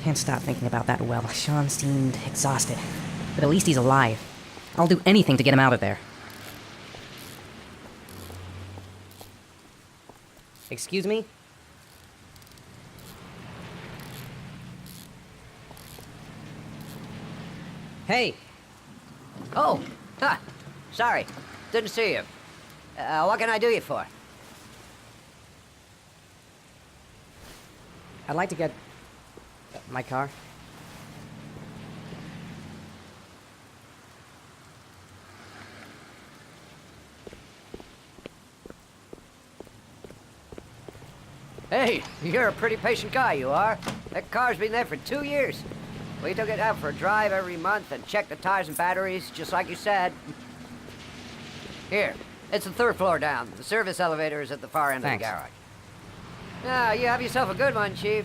Can't stop thinking about that well. Sean seemed exhausted. But at least he's alive. I'll do anything to get him out of there. Excuse me? Hey! Oh, sorry. Didn't see you. What can I do you for? I'd like to get... my car. Hey, you're a pretty patient guy, you are. That car's been there for 2 years. We took it out for a drive every month and checked the tires and batteries, just like you said. Here, it's the 3rd floor down. The service elevator is at the far end Thanks. of the garage. Ah, you have yourself a good one, Chief.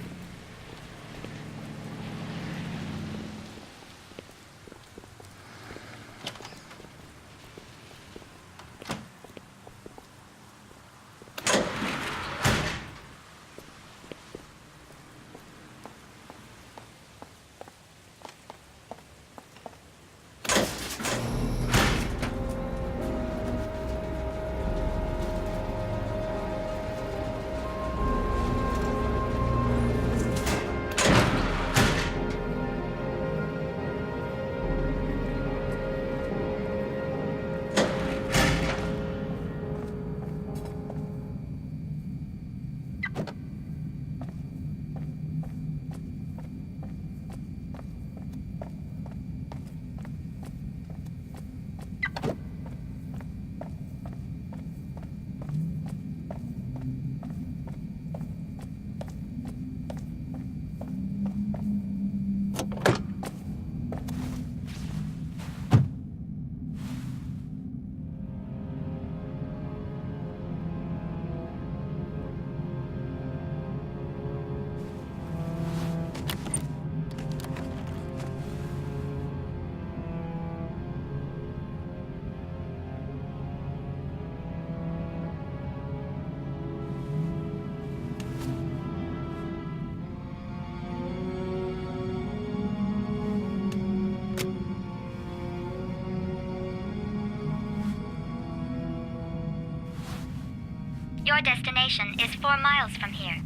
Your destination is 4 miles from here.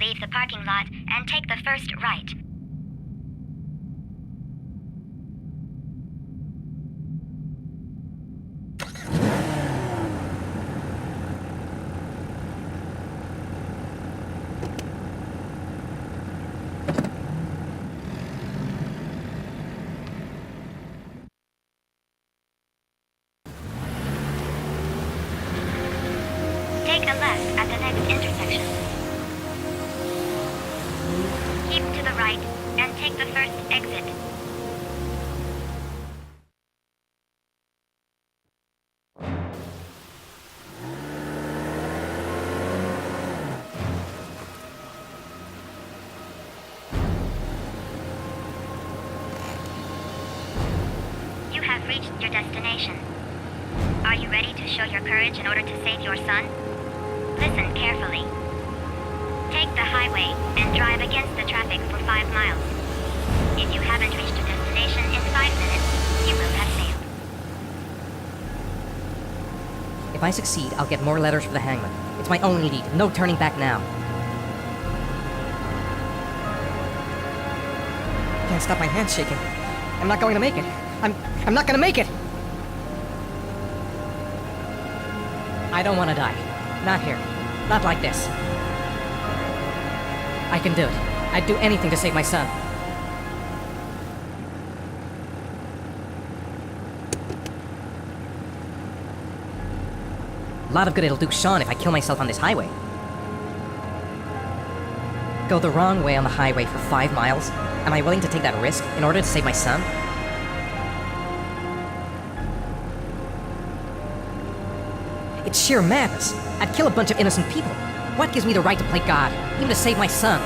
Leave the parking lot and take the first right. Take a left at the next intersection. Keep to the right and take the first exit. You have reached your destination. Are you ready to show your courage in order to save your son? Listen carefully. Take the highway and drive against the traffic for 5 miles. If you haven't reached your destination in 5 minutes, you will have failed. If I succeed, I'll get more letters for the hangman. It's my only lead. No turning back now. Can't stop my hands shaking. I'm not going to make it. I'm not gonna make it! I don't want to die. Not here. Not like this. I can do it. I'd do anything to save my son. A lot of good it'll do Sean if I kill myself on this highway. Go the wrong way on the highway for 5 miles? Am I willing to take that risk in order to save my son? It's sheer madness. I'd kill a bunch of innocent people. What gives me the right to play God, even to save my son?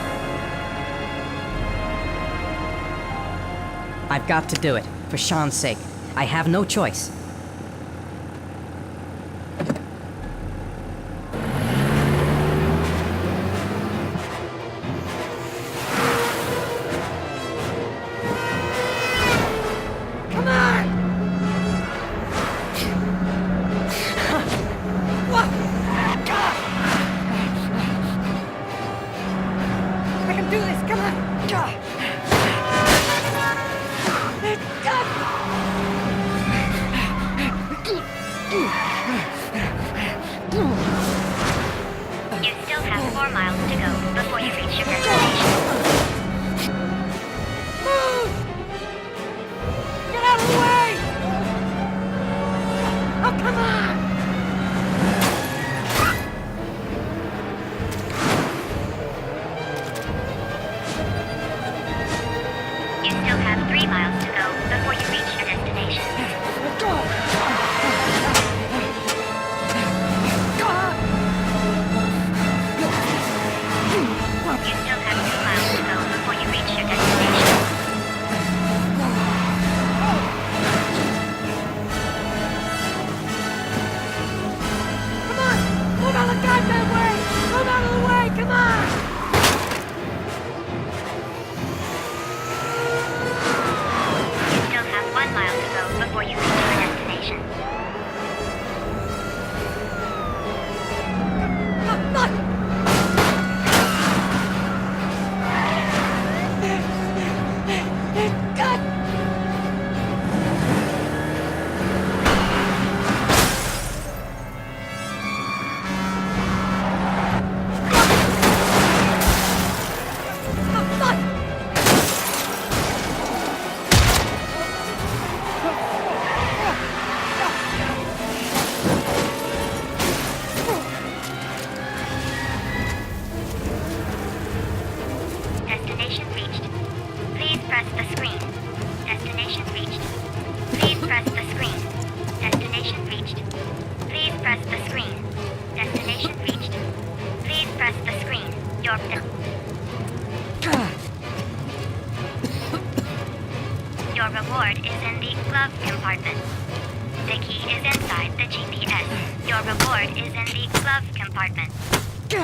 I've got to do it, for Sean's sake. I have no choice. this, come on! You still have 4 miles to go before you reach your destination. Move! Get out of the way! Oh, come on! You still have 3 miles to go before you reach your destination. You still have 2 miles to go before you reach your destination. Come on! Move out of the goddamn way! Move out of the way! Come on! You still have 1 mile to go before you reach your destination. Fuck! God! Oh, fuck! Destination reached. Please press the screen. Destination reached. Please press the screen. Destination reached. Please press the screen. Destination reached. Please press the screen. Your reward is in the glove compartment. The key is inside the GPS. Your reward is in the glove compartment. The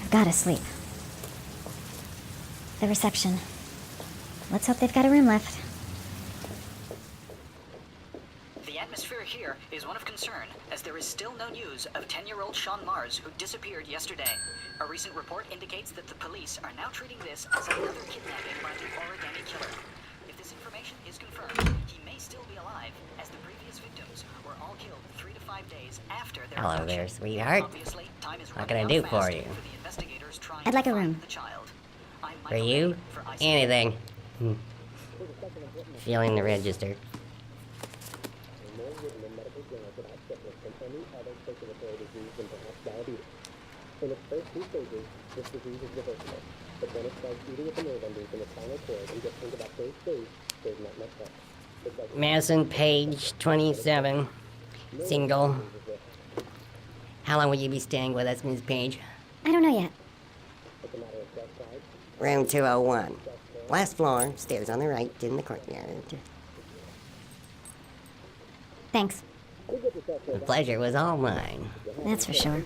I've gotta sleep. The reception. Let's hope they've got a room left. The atmosphere here is one of concern, as there is still no news of 10-year-old Sean Mars, who disappeared yesterday. A recent report indicates that the police are now treating this as another kidnapping by the Origami killer. If this information is confirmed, he may still be alive, as the previous victims were all killed 3 to 5 days after their Hello abduction. there, sweetheart. Obviously, time is What can running I do out for fast you? the investigators trying I'd like to a find room. the child. I'm For Michael you? Lee for IC. Anything. Feeling the register. In its first 2 stages, this disease is reversible, but when it starts eating at the nerve endings in the spinal cord and gets into that third stage, there's not much help. It's like Madison, page 27. Single. How long will you be staying with us, Ms. Page? I don't know yet. it's a matter of self-pride. Room 201. Last floor, stairs on the right, in the courtyard. Thanks. The pleasure was all mine. That's for sure.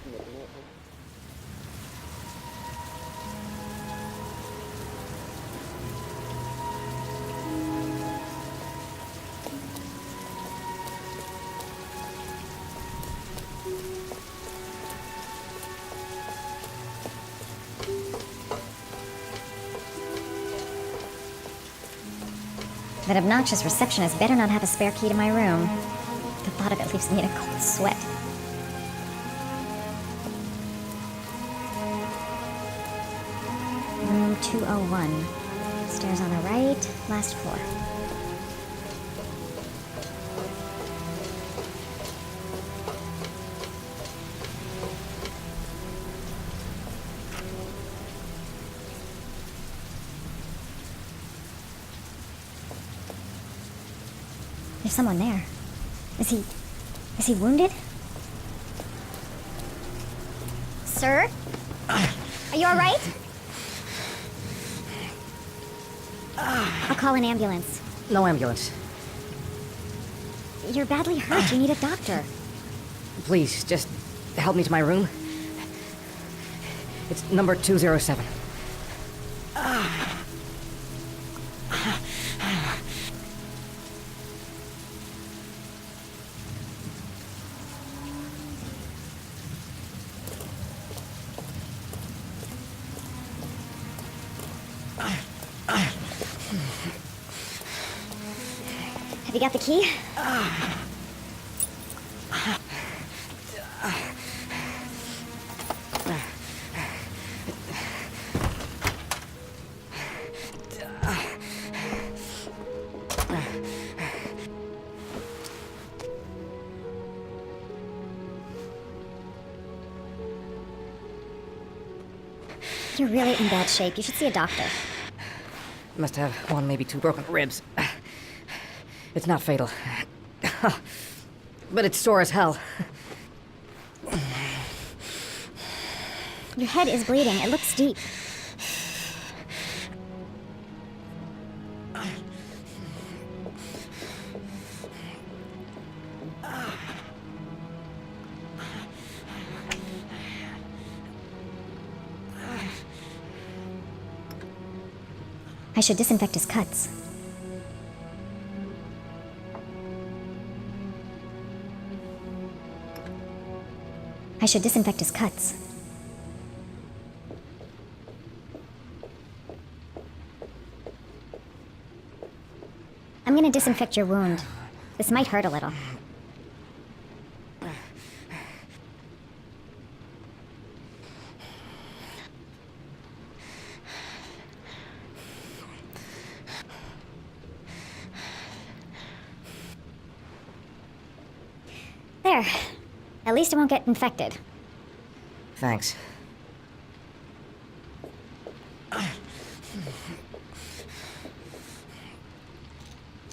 That obnoxious receptionist better not have a spare key to my room. The thought of it leaves me in a cold sweat. Room 201. Stairs on the right, last floor. There's someone there. Is he wounded? Sir? Are you alright? I'll call an ambulance. No ambulance. You're badly hurt. You need a doctor. Please, just help me to my room. It's number 207. Have you got the key? You're really in bad shape. You should see a doctor. Must have 1, maybe 2 broken ribs. It's not fatal. But it's sore as hell. Your head is bleeding. It looks deep. I should disinfect his cuts. I should disinfect his cuts. I'm gonna disinfect your wound. This might hurt a little. There. At least it won't get infected. Thanks.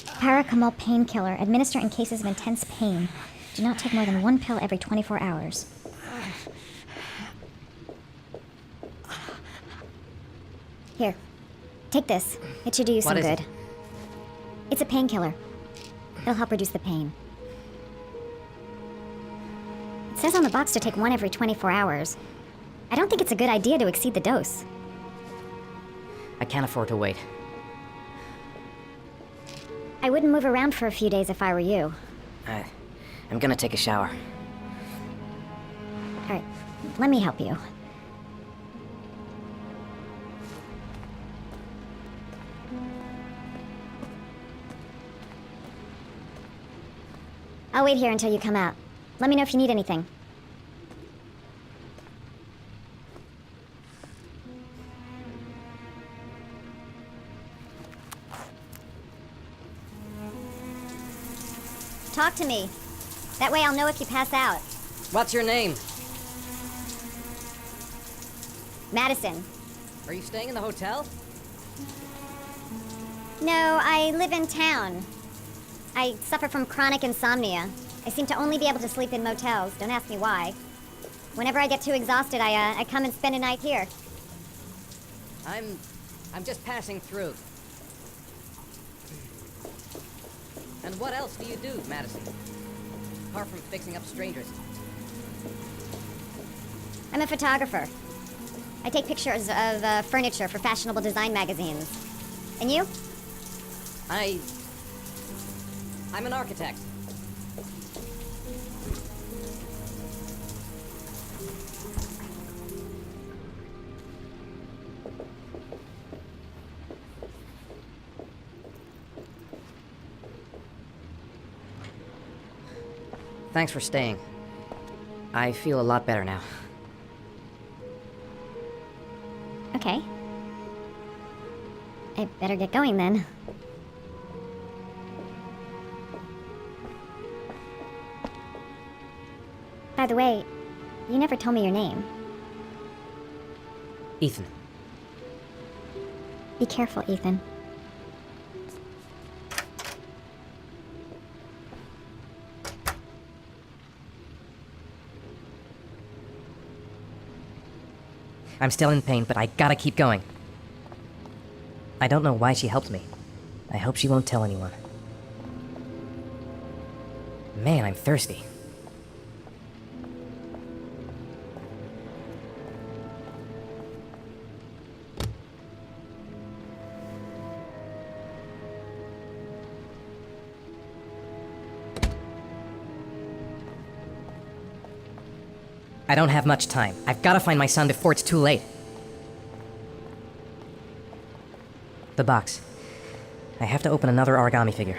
Paracetamol painkiller. Administer in cases of intense pain. Do not take more than 1 pill every 24 hours. Here. Take this. It should do you some What is good. it? It's a painkiller. It'll help reduce the pain. It says on the box to take 1 every 24 hours. I don't think it's a good idea to exceed the dose. I can't afford to wait. I wouldn't move around for a few days if I were you. I'm gonna take a shower. Alright, let me help you. I'll wait here until you come out. Let me know if you need anything. Talk to me. That way I'll know if you pass out. What's your name? Madison. Are you staying in the hotel? No, I live in town. I suffer from chronic insomnia. I seem to only be able to sleep in motels. Don't ask me why. Whenever I get too exhausted, I come and spend a night here. I'm just passing through. And what else do you do, Madison? Apart from fixing up strangers. I'm a photographer. I take pictures of furniture for fashionable design magazines. And you? I'm an architect. Thanks for staying. I feel a lot better now. Okay. I better get going then. By the way, you never told me your name. Ethan. Be careful, Ethan. I'm still in pain, but I gotta keep going. I don't know why she helped me. I hope she won't tell anyone. Man, I'm thirsty. I don't have much time. I've got to find my son before it's too late. The box. I have to open another origami figure.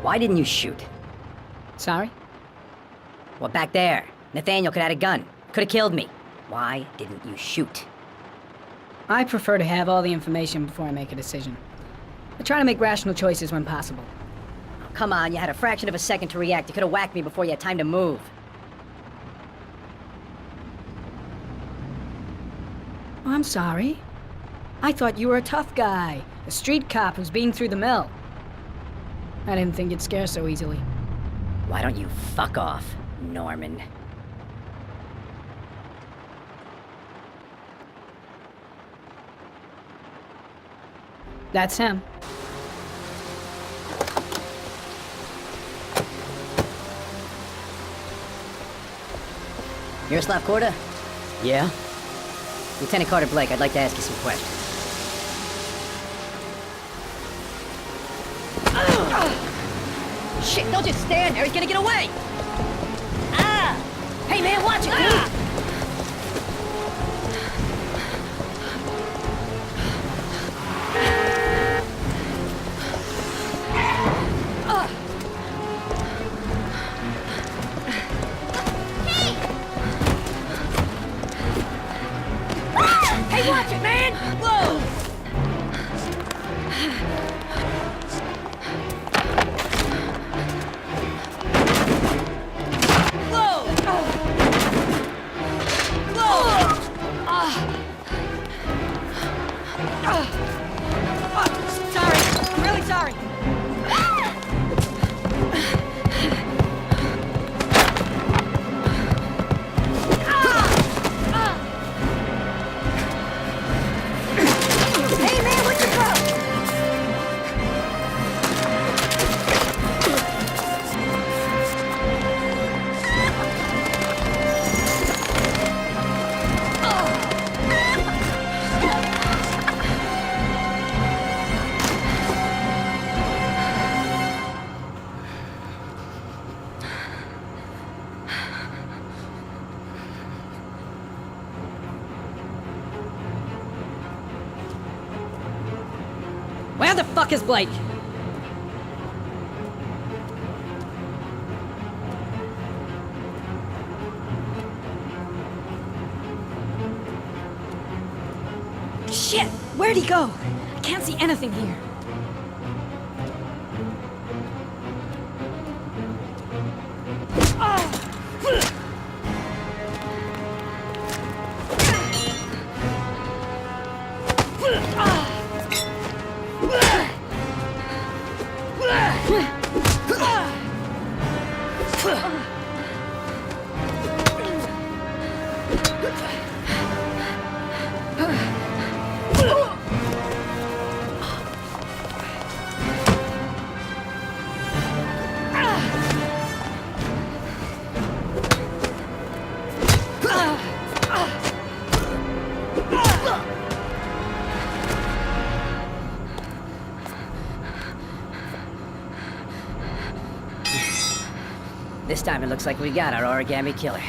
Why didn't you shoot? Sorry? Well, back there. Nathaniel could have had a gun. Could have killed me. Why didn't you shoot? I prefer to have all the information before I make a decision. I try to make rational choices when possible. Oh, come on, you had a fraction of a second to react. You could have whacked me before you had time to move. Oh, I'm sorry. I thought you were a tough guy. A street cop who's been through the mill. I didn't think you'd scare so easily. Why don't you fuck off, Norman? That's him. Miroslav Korda? Yeah? Lieutenant Carter Blake, I'd like to ask you some questions. Shit, don't just stand there, he's gonna get away! Ah! Hey man, watch it, dude! Hey, watch it, man! Whoa! Sorry, I'm really sorry. Hey man, what's your problem? Where the fuck is Blake? Shit! Where'd he go? I can't see anything here. This time it looks like we got our origami killer.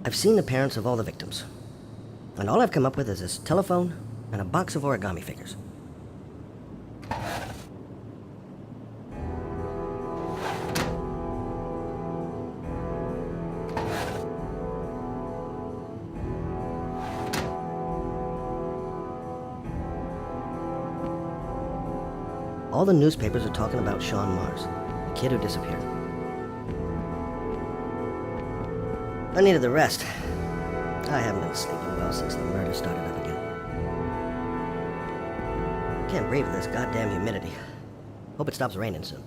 I've seen the parents of all the victims, and all I've come up with is this telephone and a box of origami figures. All the newspapers are talking about Sean Mars, the kid who disappeared. I needed the rest. I haven't been sleeping well since the murder started up again. Can't breathe with this goddamn humidity. Hope it stops raining soon.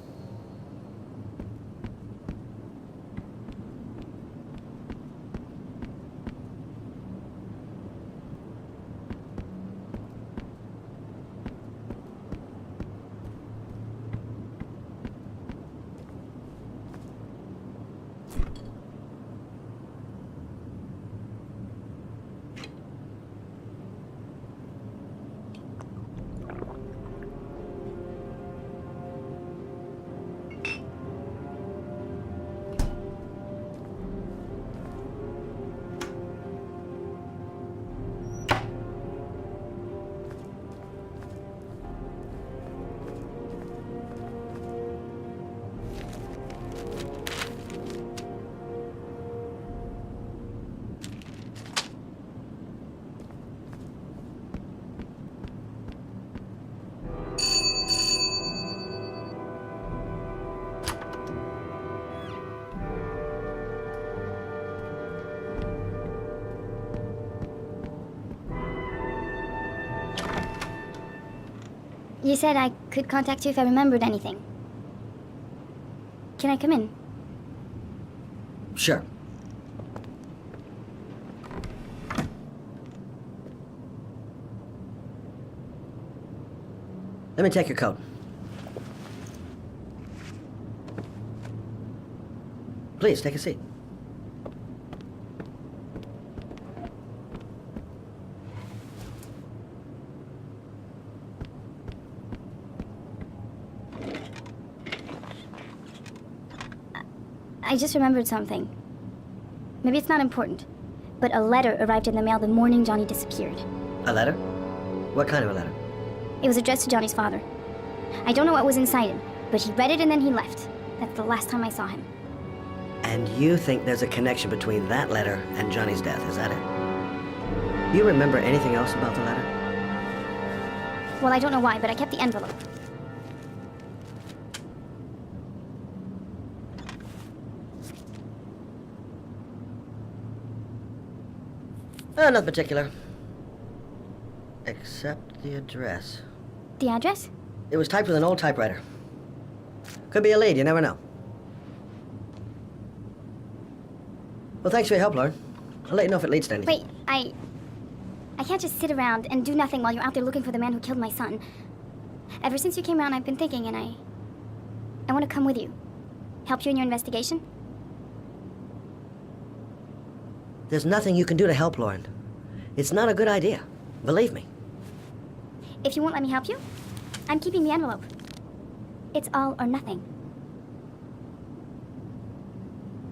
You said I could contact you if I remembered anything. Can I come in? Sure. Let me take your coat. Please, take a seat. I just remembered something. Maybe it's not important, but a letter arrived in the mail the morning Johnny disappeared. A letter? What kind of a letter? It was addressed to Johnny's father. I don't know what was inside it, but he read it and then he left. That's the last time I saw him. And you think there's a connection between that letter and Johnny's death, is that it? Do you remember anything else about the letter? Well, I don't know why, but I kept the envelope. Nothing particular. Except the address. The address? It was typed with an old typewriter. Could be a lead, you never know. Well, thanks for your help, Lauren. I'll let you know if it leads to anything. Wait, I can't just sit around and do nothing while you're out there looking for the man who killed my son. Ever since you came around, I've been thinking, and I want to come with you. Help you in your investigation? There's nothing you can do to help, Lauren. It's not a good idea. Believe me. If you won't let me help you, I'm keeping the envelope. It's all or nothing.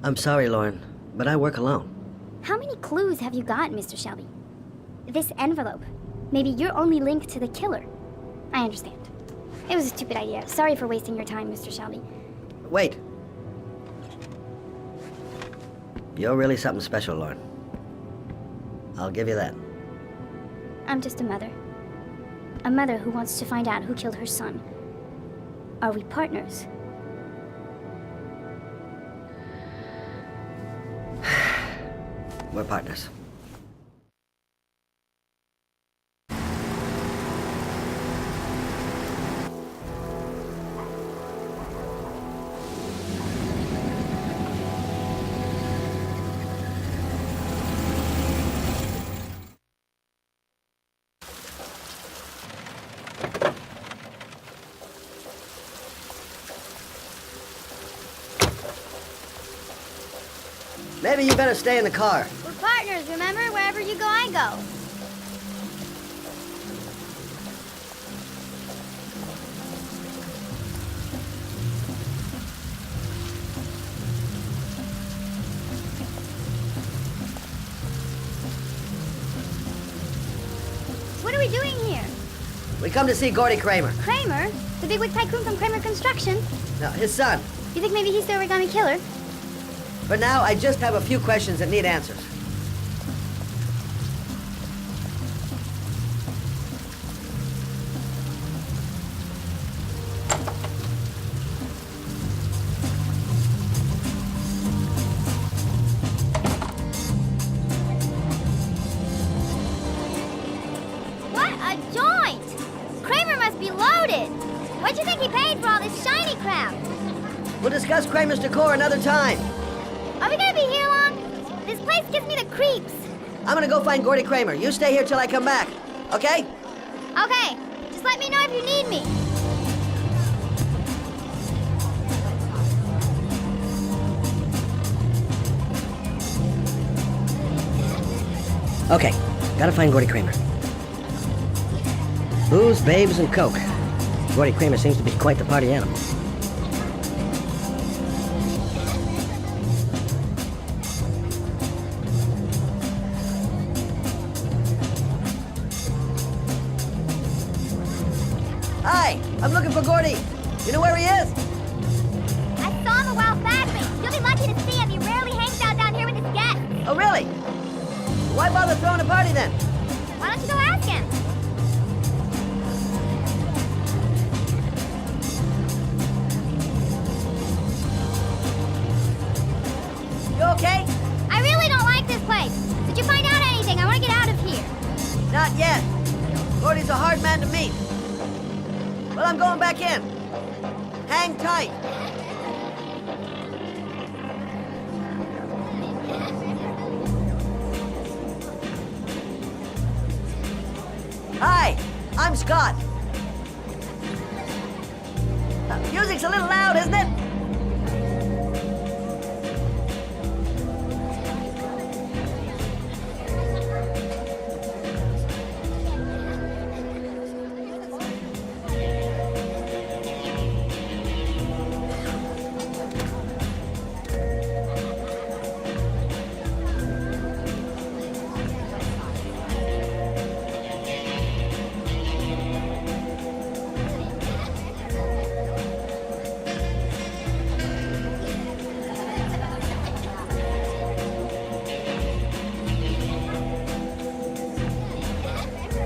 I'm sorry, Lauren, but I work alone. How many clues have you got, Mr. Shelby? This envelope. Maybe your only link to the killer. I understand. It was a stupid idea. Sorry for wasting your time, Mr. Shelby. Wait. You're really something special, Lauren. I'll give you that. I'm just a mother. A mother who wants to find out who killed her son. Are we partners? We're partners. Maybe you better stay in the car. We're partners, remember? Wherever you go, I go. What are we doing here? We come to see Gordy Kramer. Kramer? The bigwig tycoon from Kramer Construction? No, his son. You think maybe he's the origami killer? For now, I just have a few questions that need answers. What a joint! Kramer must be loaded! What'd you think he paid for all this shiny crap? We'll discuss Kramer's decor another time. Are we gonna be here long? This place gives me the creeps. I'm gonna go find Gordy Kramer. You stay here till I come back, okay? Okay, just let me know if you need me. Okay, gotta find Gordy Kramer. Booze, babes, and coke. Gordy Kramer seems to be quite the party animal. Hi, I'm looking for Gordy. You know where he is? I saw him a while back, but you'll be lucky to see him. He rarely hangs out down here with his guests. Oh, really? Why bother throwing a party then? Why don't you go ask him? You okay? I really don't like this place. Did you find out anything? I want to get out of here. Not yet. Gordy's a hard man to meet. Well, I'm going back in. Hang tight. Hi, I'm Scott. Music's a little loud, isn't it?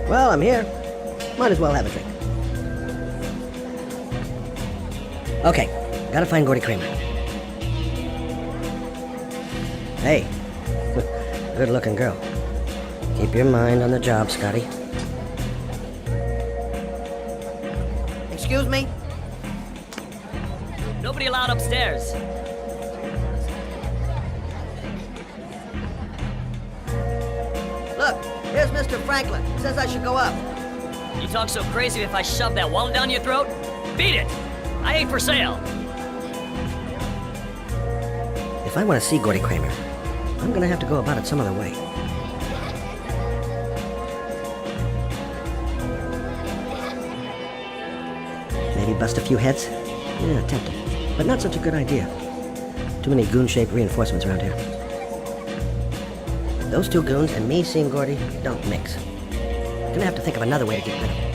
Well, I'm here. Might as well have a drink. Okay, gotta find Gordy Kramer. Hey, good-looking girl. Keep your mind on the job, Scotty. Excuse me? Nobody allowed upstairs. Look, here's Mr. Franklin. Says I should go up. You talk so crazy if I shove that wallet down your throat? Beat it! I ain't for sale. If I want to see Gordy Kramer, I'm gonna have to go about it some other way. Maybe bust a few heads? Yeah, tempting. But not such a good idea. Too many goon-shaped reinforcements around here. Those two goons and me seeing Gordy don't mix. Gonna have to think of another way to get rid of him.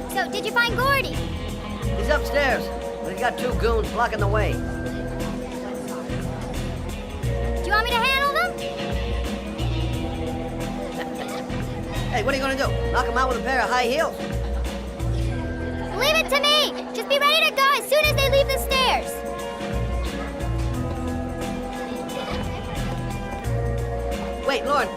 So, did you find Gordy? He's upstairs, but he's got two goons blocking the way. Do you want me to handle them? Hey, what are you gonna do? Knock him out with a pair of high heels? Leave it to me! Just be ready to go as soon as they leave the stairs. Wait, Lauren.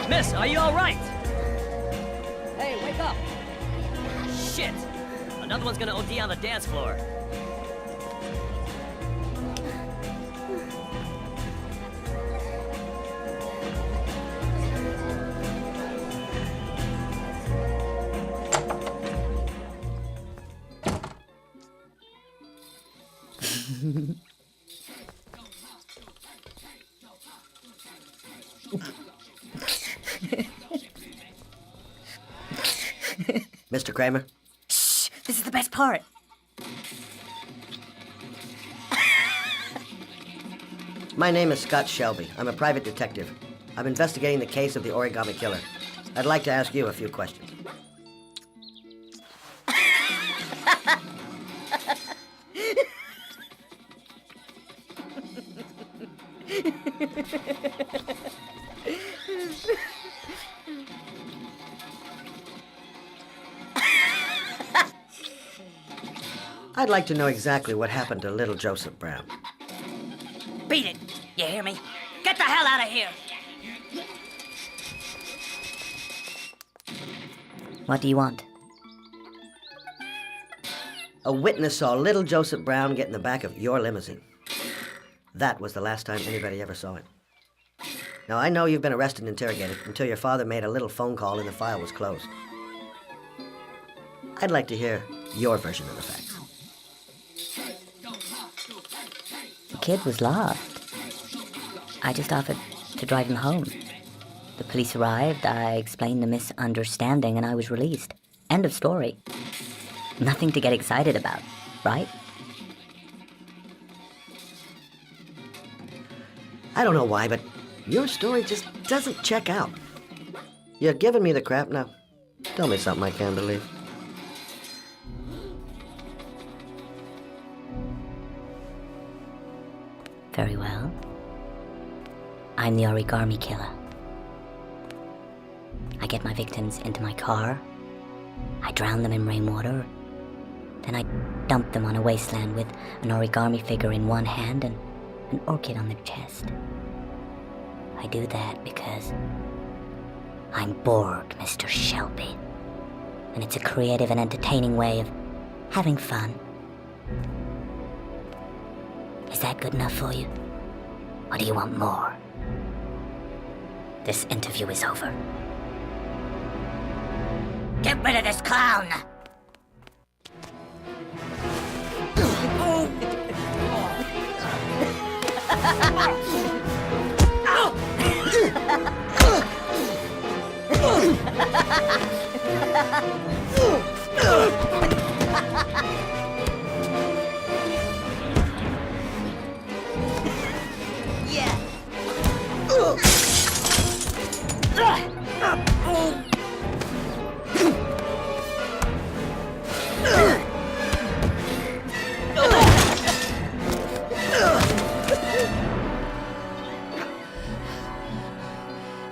Miss, are you all right? Hey, wake up! Shit! Another one's gonna OD on the dance floor. Mr. Kramer? Shh! This is the best part. My name is Scott Shelby. I'm a private detective. I'm investigating the case of the origami killer. I'd like to ask you a few questions. I'd like to know exactly what happened to little Joseph Brown. Beat it! You hear me? Get the hell out of here! What do you want? A witness saw little Joseph Brown get in the back of your limousine. That was the last time anybody ever saw it. Now, I know you've been arrested and interrogated until your father made a little phone call and the file was closed. I'd like to hear your version of the facts. The kid was lost. I just offered to drive him home. The police arrived, I explained the misunderstanding, and I was released. End of story. Nothing to get excited about, right? I don't know why, but your story just doesn't check out. You're giving me the crap now. Tell me something I can't believe. Very well. I'm the origami killer. I get my victims into my car. I drown them in rainwater. Then I dump them on a wasteland with an origami figure in one hand and an orchid on their chest. I do that because I'm Borg, Mr. Shelby. And it's a creative and entertaining way of having fun. Is that good enough for you? Or do you want more? This interview is over. Get rid of this clown!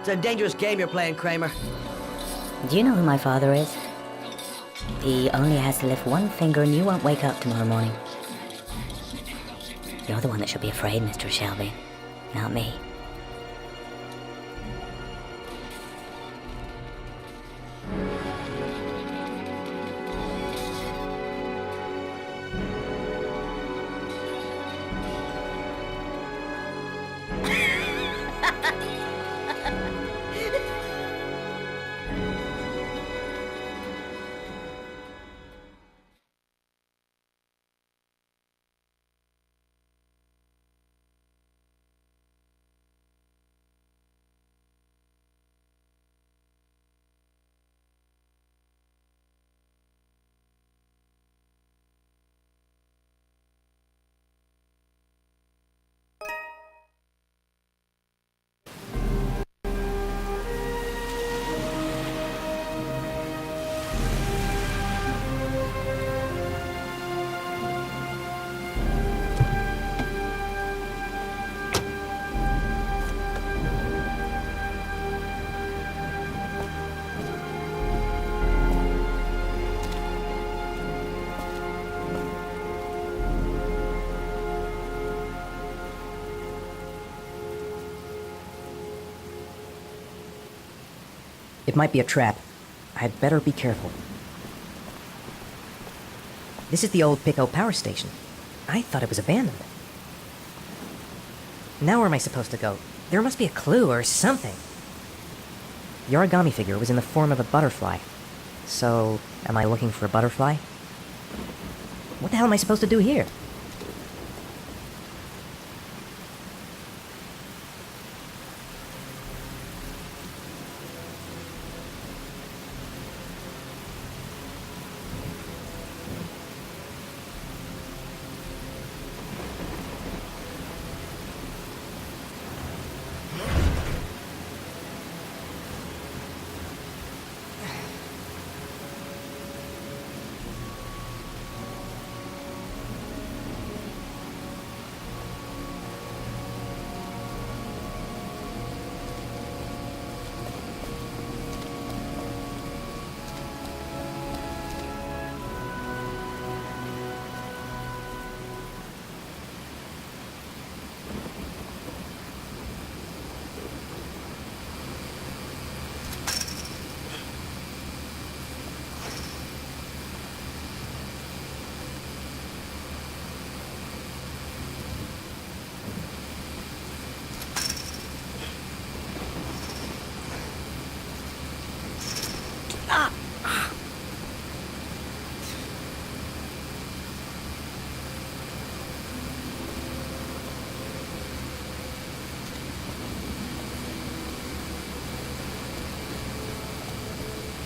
It's a dangerous game you're playing, Kramer. Do you know who my father is? He only has to lift one finger and you won't wake up tomorrow morning. You're the one that should be afraid, Mr. Shelby, not me. It might be a trap. I'd better be careful. This is the old Pico power station. I thought it was abandoned. Now where am I supposed to go? There must be a clue or something. The origami figure was in the form of a butterfly. So, am I looking for a butterfly? What the hell am I supposed to do here?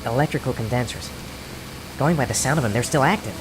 Electrical condensers. Going by the sound of them, they're still active.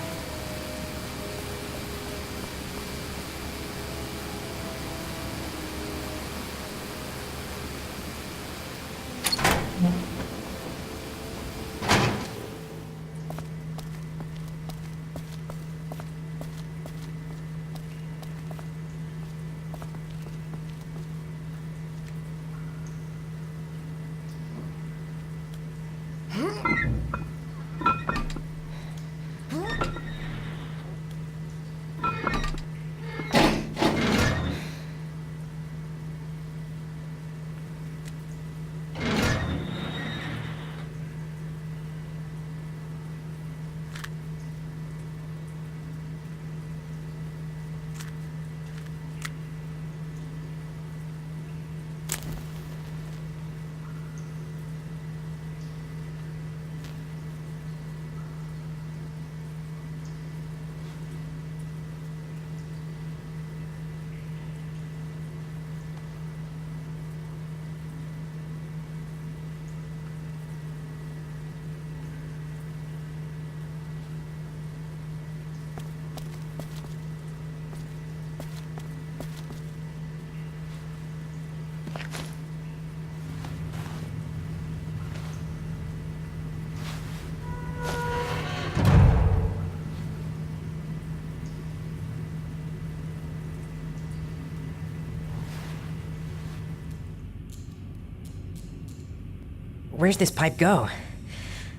Where's this pipe go?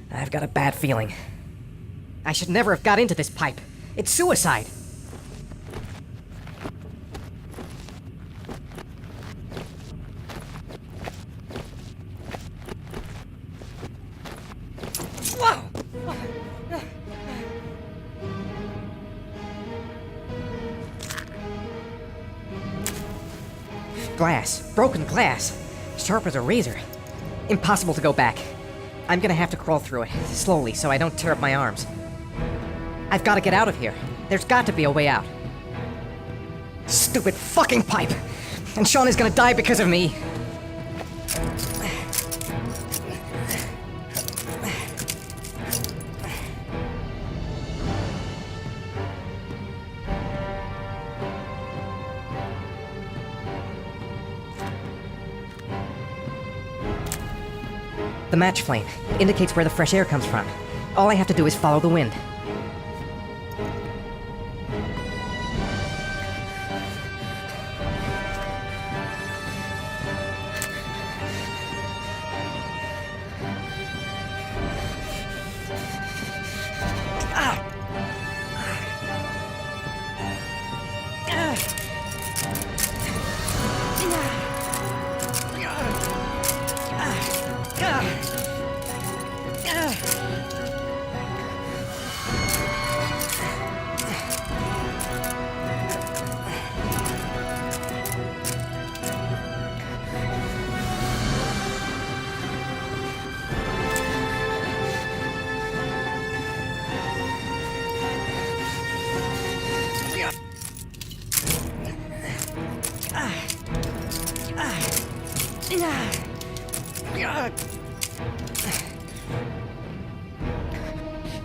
I've got a bad feeling. I should never have got into this pipe. It's suicide. Whoa! Glass. Broken glass. Sharp as a razor. Impossible to go back. I'm gonna have to crawl through it, slowly, so I don't tear up my arms. I've gotta get out of here. There's got to be a way out. Stupid fucking pipe! And Sean is gonna die because of me! The match flame indicates where the fresh air comes from. All I have to do is follow the wind.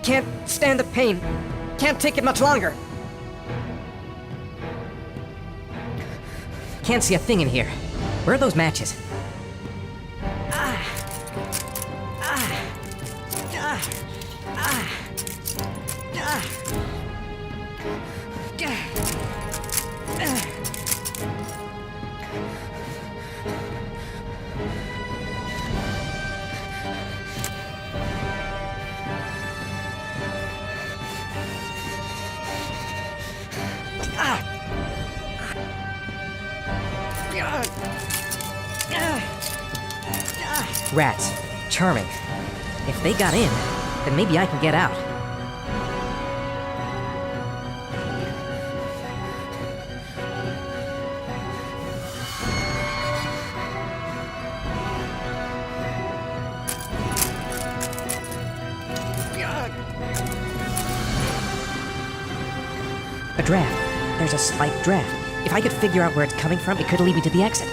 Can't stand the pain. Can't take it much longer. Can't see a thing in here. Where are those matches? Rats. Charming. If they got in, then maybe I can get out. A draft. There's a slight draft. If I could figure out where it's coming from, it could lead me to the exit.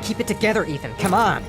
Keep it together, Ethan. Come on.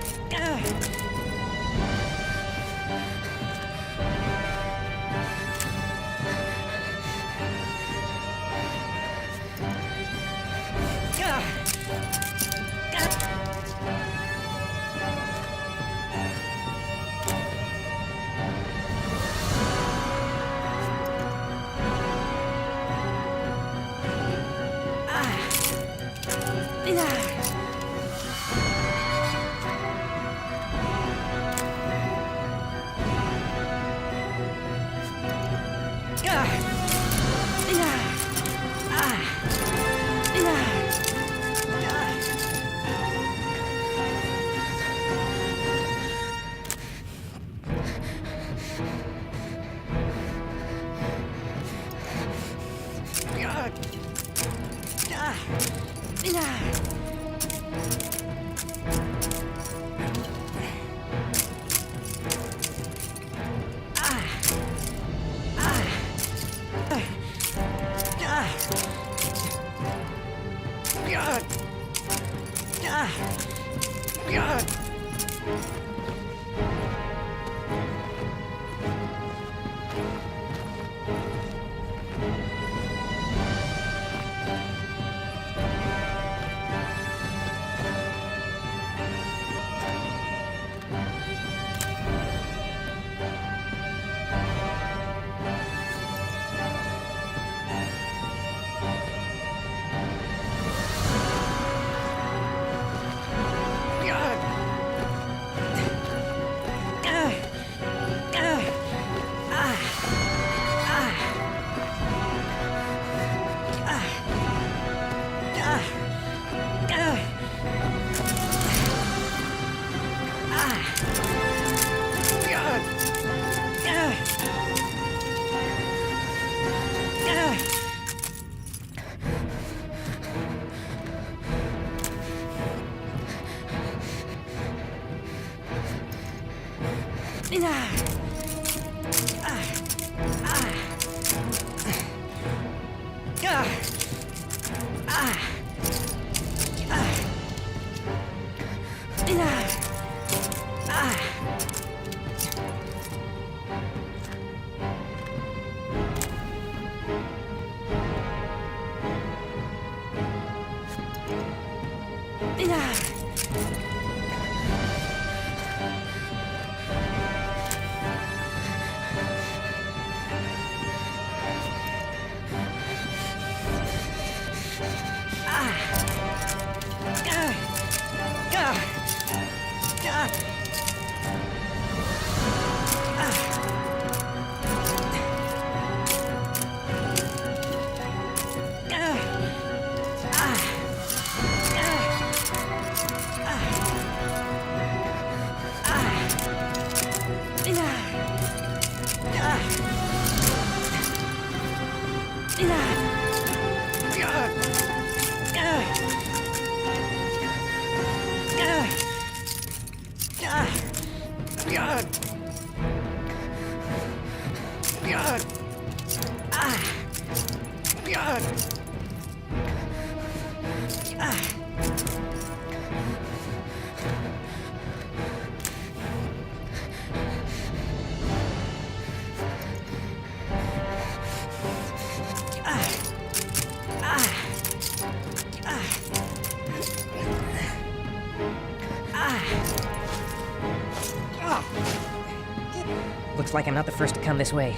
Looks like I'm not the first to come this way.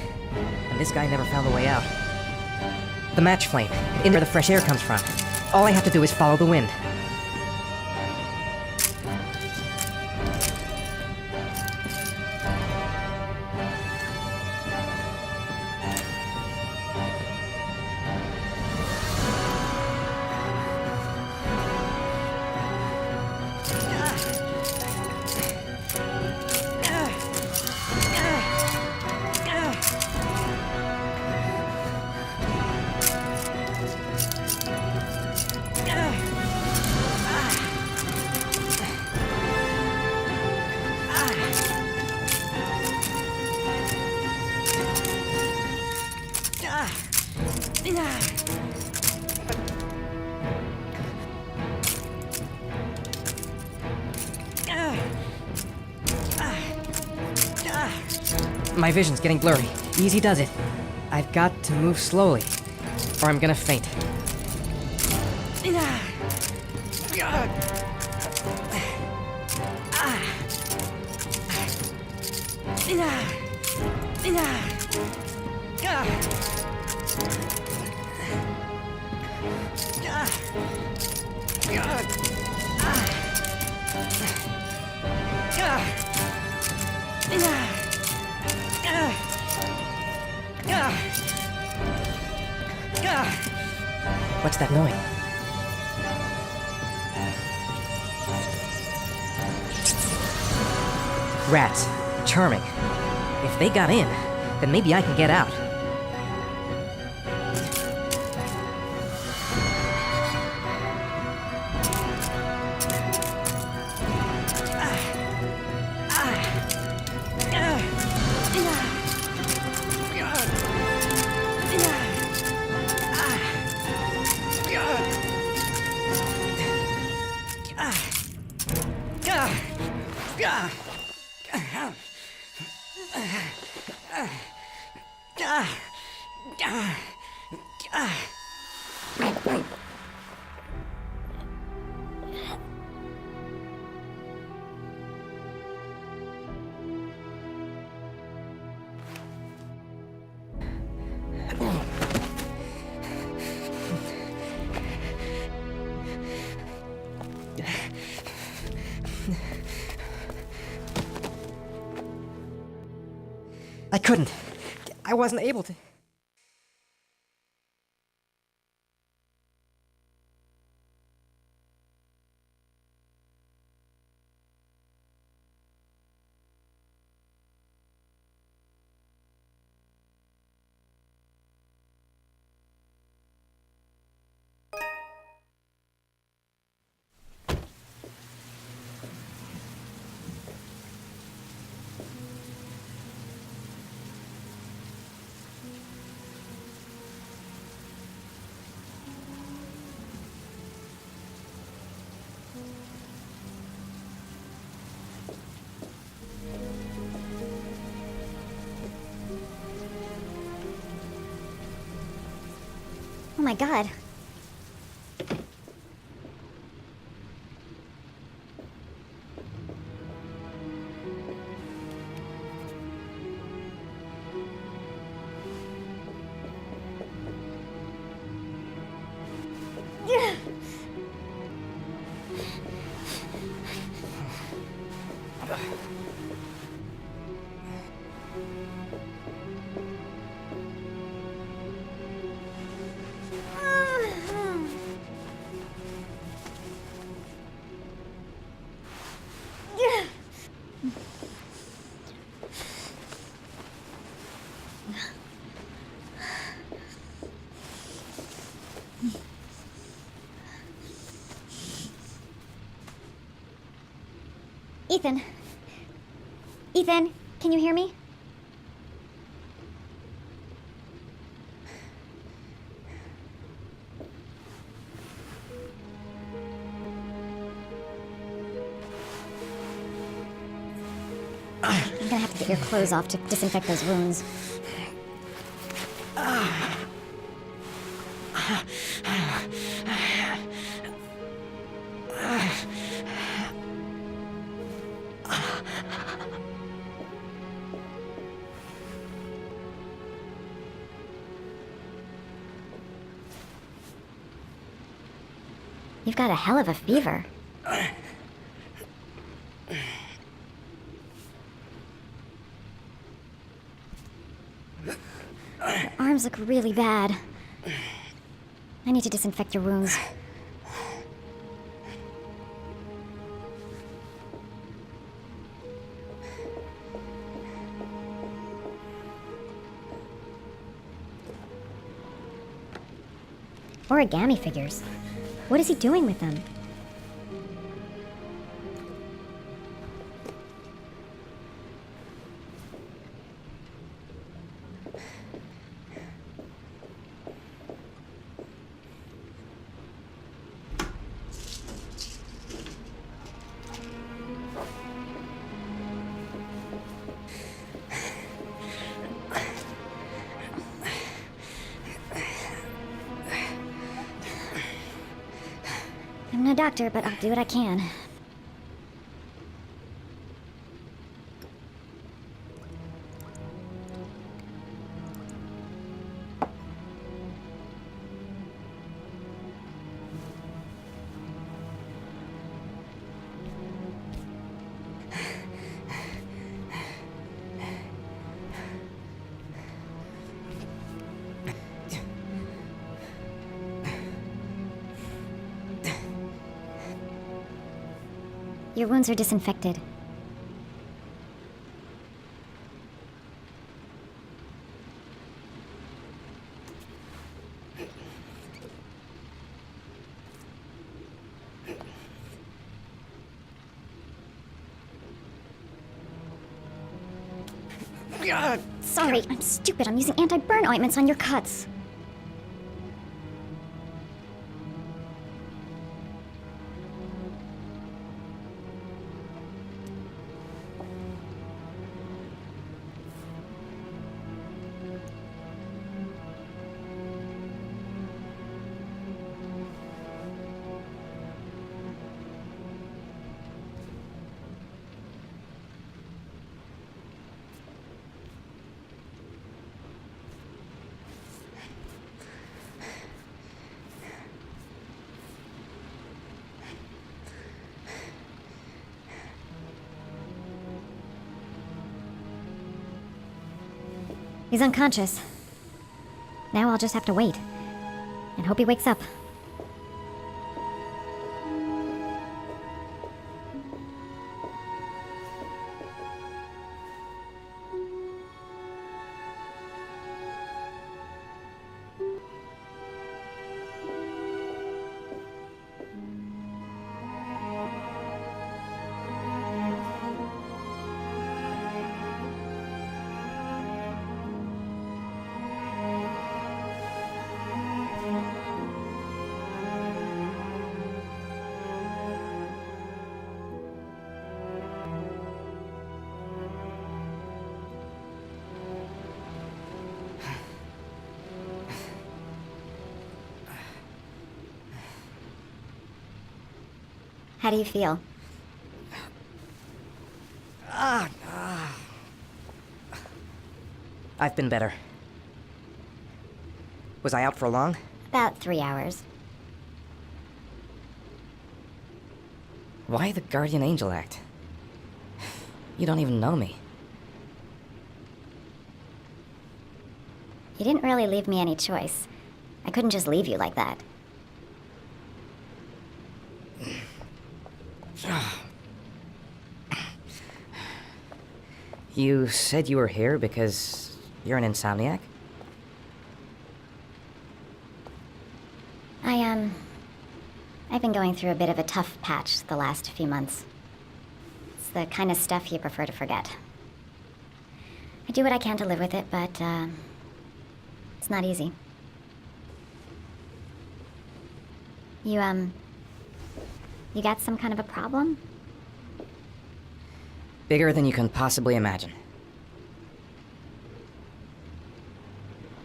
And this guy never found the way out. The match flame, in where the fresh air comes from. All I have to do is follow the wind. My vision's getting blurry. Easy does it. I've got to move slowly, or I'm gonna faint. What's that noise? Rats. Charming. If they got in, then maybe I can get out. I couldn't. I wasn't able to. Oh my god. Ethan. Ethan, can you hear me? I'm gonna have to get your clothes off to disinfect those wounds. You've got a hell of a fever. Your arms look really bad. I need to disinfect your wounds. Origami figures. What is he doing with them? I'm no doctor, but I'll do what I can. Your wounds are disinfected. Sorry, I'm stupid. I'm using anti-burn ointments on your cuts. He's unconscious. Now I'll just have to wait. And hope he wakes up. How do you feel? I've been better. Was I out for long? About 3 hours. Why the guardian angel act? You don't even know me. You didn't really leave me any choice. I couldn't just leave you like that. You said you were here because you're an insomniac? I've been going through a bit of a tough patch the last few months. It's the kind of stuff you prefer to forget. I do what I can to live with it, but, it's not easy. You got some kind of a problem? Bigger than you can possibly imagine.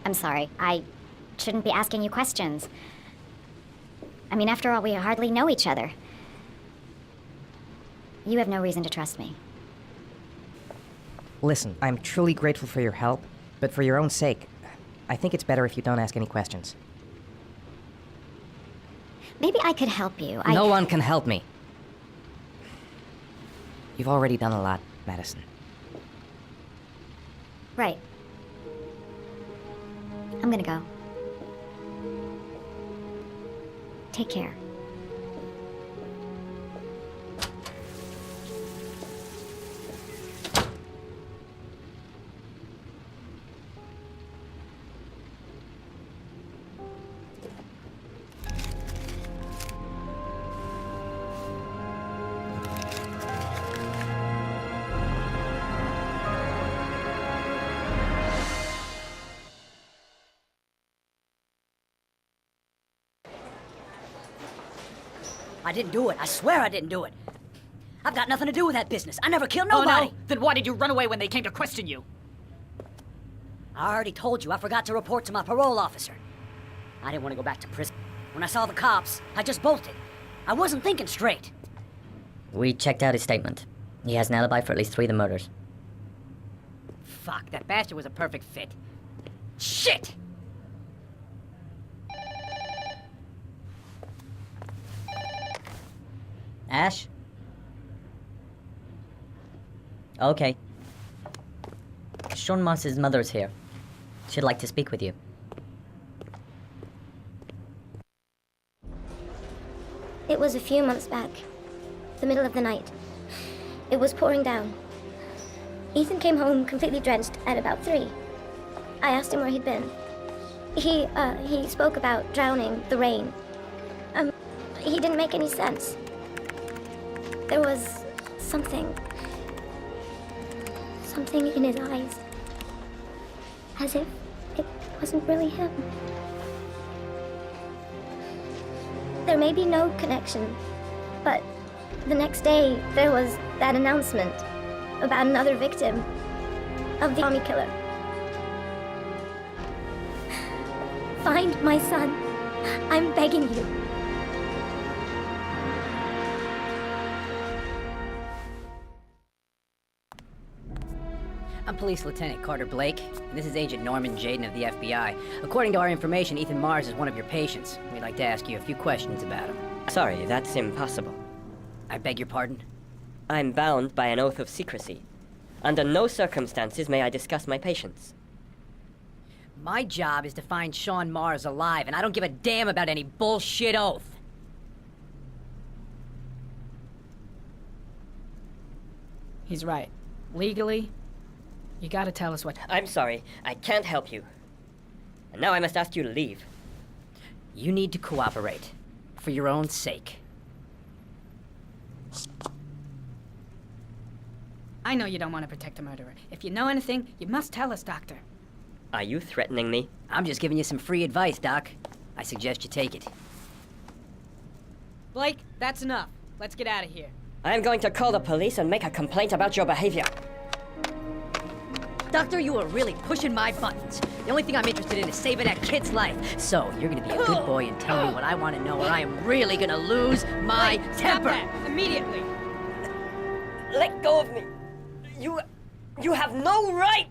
I'm sorry, I shouldn't be asking you questions. I mean, after all, we hardly know each other. You have no reason to trust me. Listen, I'm truly grateful for your help, but for your own sake, I think it's better if you don't ask any questions. Maybe I could help you. No one can help me. You've already done a lot, Madison. Right. I'm gonna go. Take care. I didn't do it. I swear I didn't do it. I've got nothing to do with that business. I never killed nobody. Oh, no? Then why did you run away when they came to question you? I already told you I forgot to report to my parole officer. I didn't want to go back to prison. When I saw the cops, I just bolted. I wasn't thinking straight. We checked out his statement. He has an alibi for at least 3 of the murders. Fuck, that bastard was a perfect fit. Shit! Ash? Okay. Sean Mars's mother's here. She'd like to speak with you. It was a few months back. The middle of the night. It was pouring down. Ethan came home completely drenched at about 3. I asked him where he'd been. He spoke about drowning, the rain. He didn't make any sense. There was something in his eyes. As if it wasn't really him. There may be no connection, but the next day there was that announcement about another victim of the army killer. Find my son. I'm begging you. I'm Police Lieutenant Carter Blake, and this is Agent Norman Jaden of the FBI. According to our information, Ethan Mars is one of your patients. We'd like to ask you a few questions about him. Sorry, that's impossible. I beg your pardon? I'm bound by an oath of secrecy. Under no circumstances may I discuss my patients. My job is to find Sean Mars alive, and I don't give a damn about any bullshit oath. He's right. Legally, you gotta tell us what... I'm sorry, I can't help you. And now I must ask you to leave. You need to cooperate. For your own sake. I know you don't want to protect a murderer. If you know anything, you must tell us, Doctor. Are you threatening me? I'm just giving you some free advice, Doc. I suggest you take it. Blake, that's enough. Let's get out of here. I'm going to call the police and make a complaint about your behavior. Doctor, you are really pushing my buttons. The only thing I'm interested in is saving that kid's life. So, you're gonna be a good boy and tell me what I want to know, or I am really gonna lose my temper. Stop that, immediately. Let go of me. You have no right.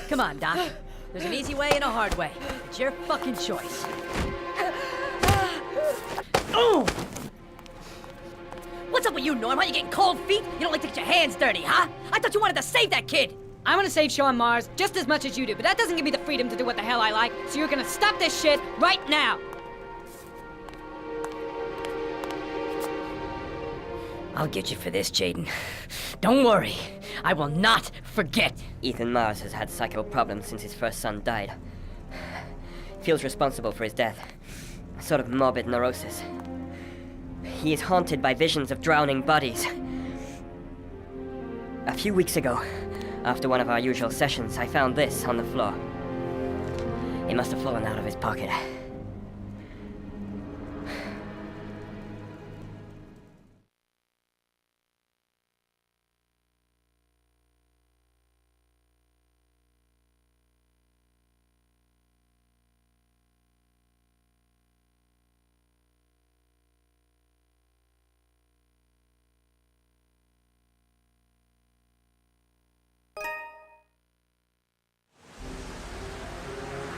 Come on, Doc. There's an easy way and a hard way. It's your fucking choice. Oh! What's up with you, Norm? Are you getting cold feet? You don't like to get your hands dirty, huh? I thought you wanted to save that kid! I want to save Sean Mars just as much as you do, but that doesn't give me the freedom to do what the hell I like, so you're gonna stop this shit right now! I'll get you for this, Jaden. Don't worry. I will not forget. Ethan Mars has had psycho problems since his first son died. Feels responsible for his death. A sort of morbid neurosis. He is haunted by visions of drowning bodies. A few weeks ago, after one of our usual sessions, I found this on the floor. It must have fallen out of his pocket.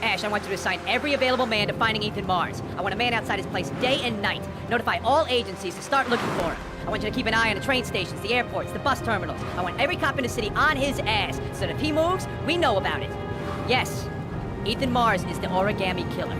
Ash, I want you to assign every available man to finding Ethan Mars. I want a man outside his place day and night. Notify all agencies to start looking for him. I want you to keep an eye on the train stations, the airports, the bus terminals. I want every cop in the city on his ass, so that if he moves, we know about it. Yes, Ethan Mars is the origami killer.